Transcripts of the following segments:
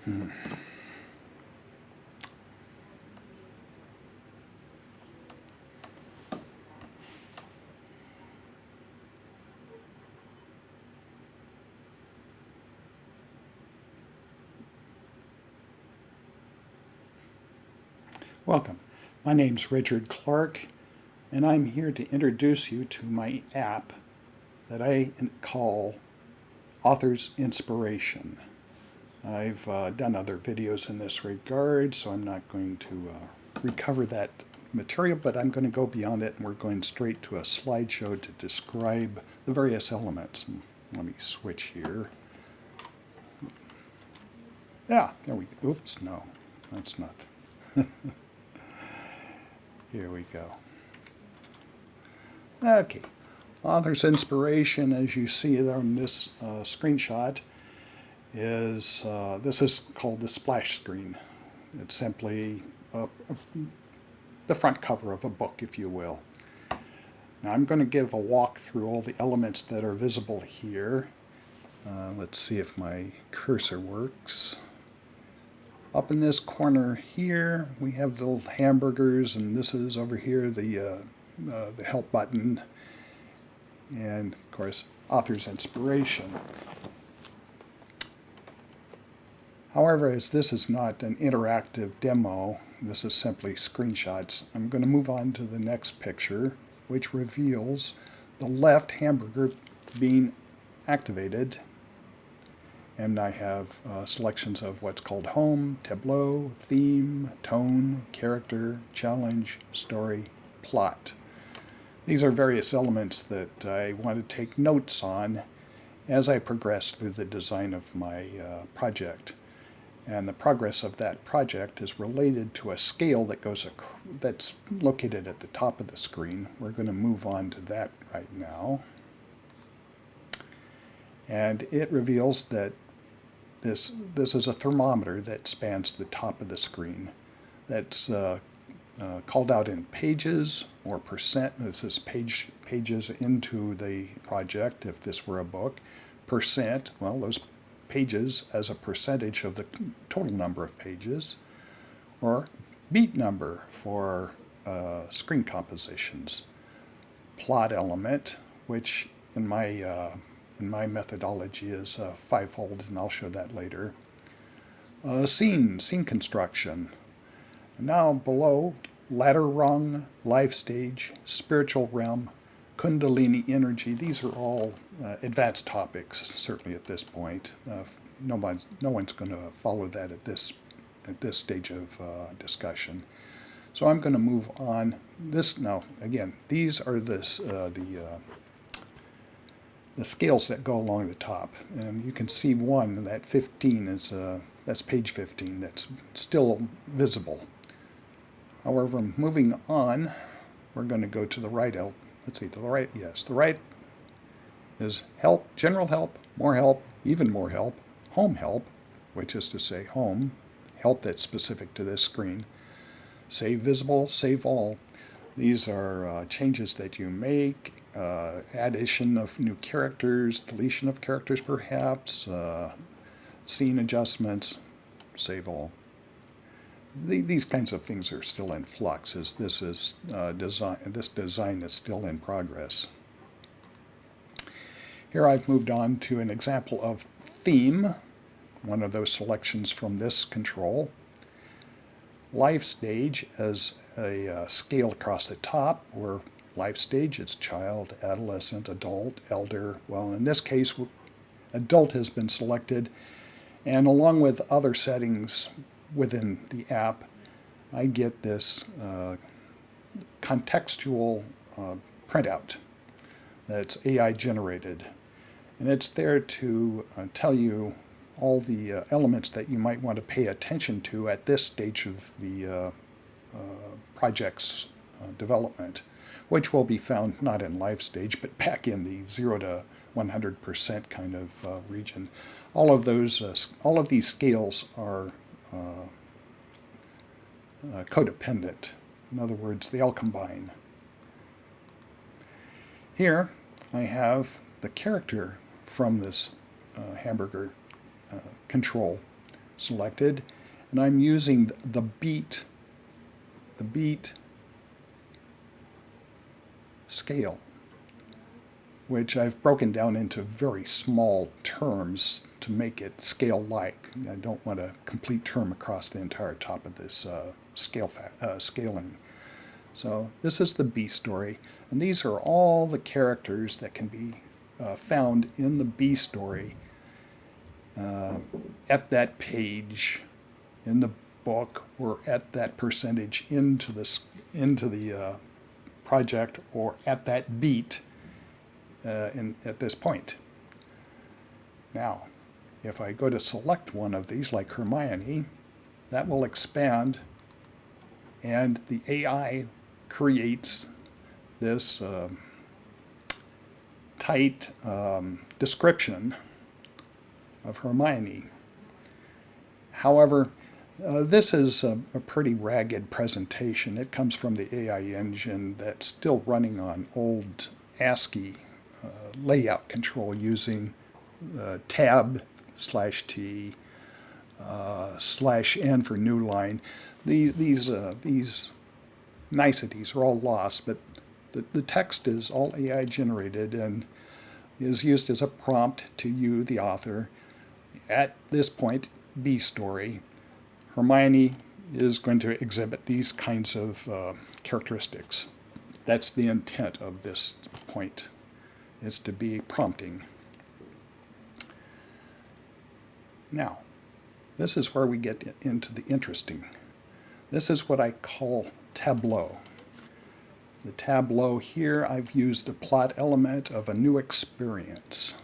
Welcome. My name's Richard Clark, and I'm here to introduce you to my app that I call Author's Inspiration. I've done other videos in this regard, so I'm not going to recover that material, but I'm going to go beyond it, and we're going straight to a slideshow to describe the various elements. Let me switch here. Yeah, there we go. Oops, no, that's not. Here we go. Okay, Author's Inspiration, as you see on this screenshot, is this is called the splash screen. It's simply the front cover of a book, if you will. Now I'm going to give a walk through all the elements that are visible here. Let's see if my cursor works. Up in this corner here, we have the little hamburgers, and this is over here the help button, and of course, Author's Inspiration. However, as this is not an interactive demo, this is simply screenshots, I'm going to move on to the next picture, which reveals the left hamburger being activated. And I have selections of what's called home, tableau, theme, tone, character, challenge, story, plot. These are various elements that I want to take notes on as I progress through the design of my project. And the progress of that project is related to a scale that's located at the top of the screen. We're going to move on to that right now. And it reveals that this is a thermometer that spans the top of the screen. That's called out in pages or percent. This is pages into the project if this were a book. Percent, well, those pages as a percentage of the total number of pages. Or beat number for screen compositions. Plot element, which in my methodology is fivefold, and I'll show that later. Scene construction. Now below, ladder rung, life stage, spiritual realm, kundalini energy. These are all advanced topics, certainly at this point. No one's going to follow that at this stage of discussion. So I'm going to move on. Now again, these are the scales that go along the top, and you can see one, that 15 is that's page 15, that's still visible. However, moving on, we're going to go to the right. Let's see, to the right, yes, the right is help, general help, more help, even more help, home help, which is to say home, help that's specific to this screen, save visible, save all. These are changes that you make, addition of new characters, deletion of characters perhaps, scene adjustments, save all. These kinds of things are still in flux as this design is still in progress. Here I've moved on to an example of theme, one of those selections from this control. Life stage as a scale across the top, where life stage is child, adolescent, adult, elder. Well, in this case, adult has been selected, and along with other settings within the app, I get this contextual printout that's AI generated. And it's there to tell you all the elements that you might want to pay attention to at this stage of the project's development, which will be found not in life stage, but back in the 0 to 100% kind of region. All of these scales are codependent. In other words, they all combine. Here I have the character from this hamburger control. selected, and I'm using the beat scale, which I've broken down into very small terms to make it scale-like. I don't want a complete term across the entire top of this scaling. So this is the B story, and these are all the characters that can be found in the B story at that page in the book, or at that percentage into the project, or at that beat at this point. Now, if I go to select one of these, like Hermione, that will expand, and the AI creates this tight description of Hermione. However, this is a pretty ragged presentation. It comes from the AI engine that's still running on old ASCII layout control using tab/T /N for new line. These niceties are all lost, but the text is all AI generated and is used as a prompt to you, the author. At this point, B story, Hermione is going to exhibit these kinds of characteristics. That's the intent of this point, is to be prompting. Now, this is where we get into the interesting. This is what I call tableau. The tableau here, I've used the plot element of a new experience.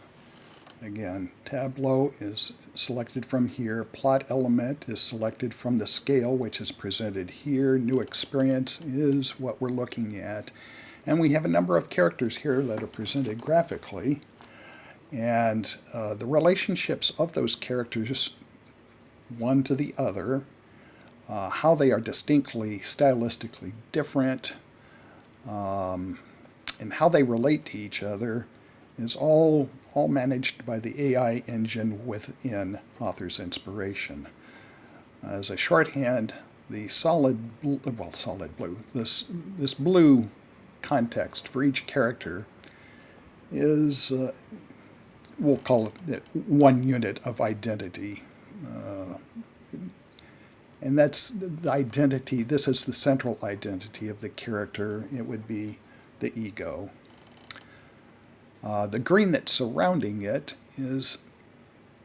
Again, tableau is selected from here. Plot element is selected from the scale, which is presented here. New experience is what we're looking at. And we have a number of characters here that are presented graphically. And the relationships of those characters, one to the other, how they are distinctly stylistically different, and how they relate to each other is all managed by the AI engine within Author's Inspiration. As a shorthand, the solid blue, this blue context for each character is, we'll call it 1 unit of identity. And that's the identity. This is the central identity of the character. It would be the ego. The green that's surrounding it is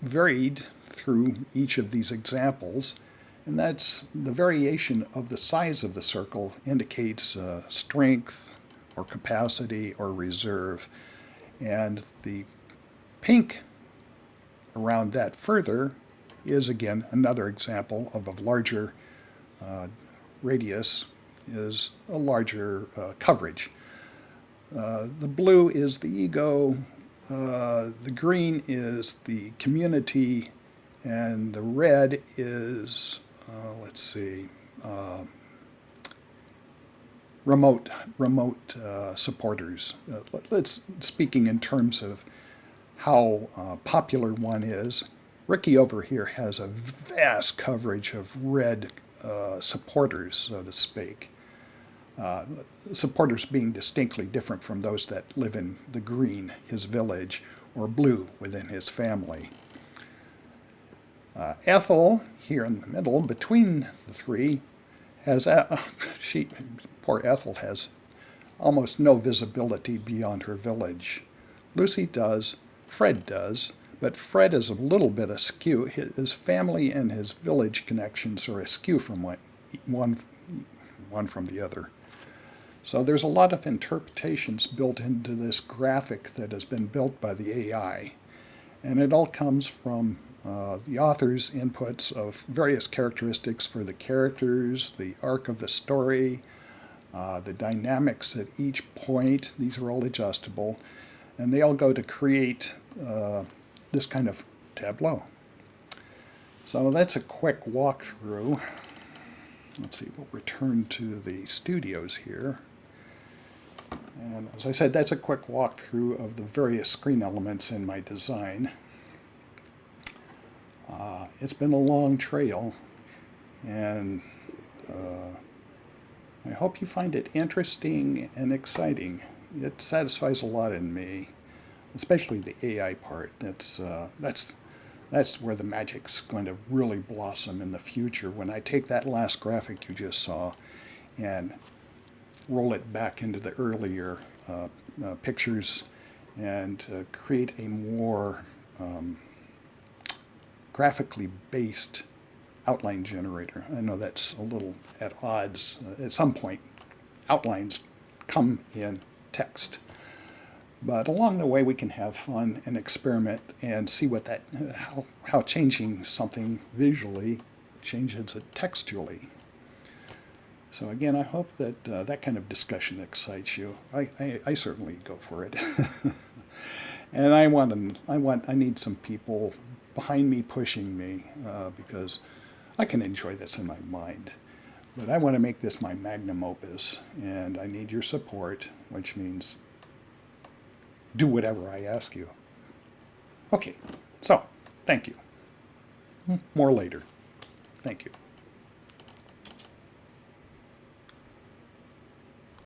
varied through each of these examples, and that's the variation of the size of the circle indicates strength or capacity or reserve. And the pink around that further is again another example of a larger radius, is a larger coverage. The blue is the ego, the green is the community, and the red is, remote supporters. Speaking in terms of how popular one is, Ricky over here has a vast coverage of red supporters, so to speak. Supporters being distinctly different from those that live in the green, his village, or blue within his family. Ethel, here in the middle, between the three, has poor Ethel has almost no visibility beyond her village. Lucy does, Fred does, but Fred is a little bit askew. His family and his village connections are askew from one from the other. So there's a lot of interpretations built into this graphic that has been built by the AI. And it all comes from the author's inputs of various characteristics for the characters, the arc of the story, the dynamics at each point. These are all adjustable. And they all go to create this kind of tableau. So that's a quick walkthrough. Let's see, we'll return to the studios here. And as I said, that's a quick walkthrough of the various screen elements in my design. It's been a long trail, and I hope you find it interesting and exciting. It satisfies a lot in me, especially the AI part. That's where the magic's going to really blossom in the future. When I take that last graphic you just saw and roll it back into the earlier pictures and create a more graphically based outline generator. I know that's a little at odds. At some point, outlines come in text. But along the way, we can have fun and experiment and see what how changing something visually changes it textually. So again, I hope that that kind of discussion excites you. I certainly go for it. And I need some people behind me pushing me because I can enjoy this in my mind. But I want to make this my magnum opus, and I need your support, which means do whatever I ask you. Okay, so thank you. More later. Thank you.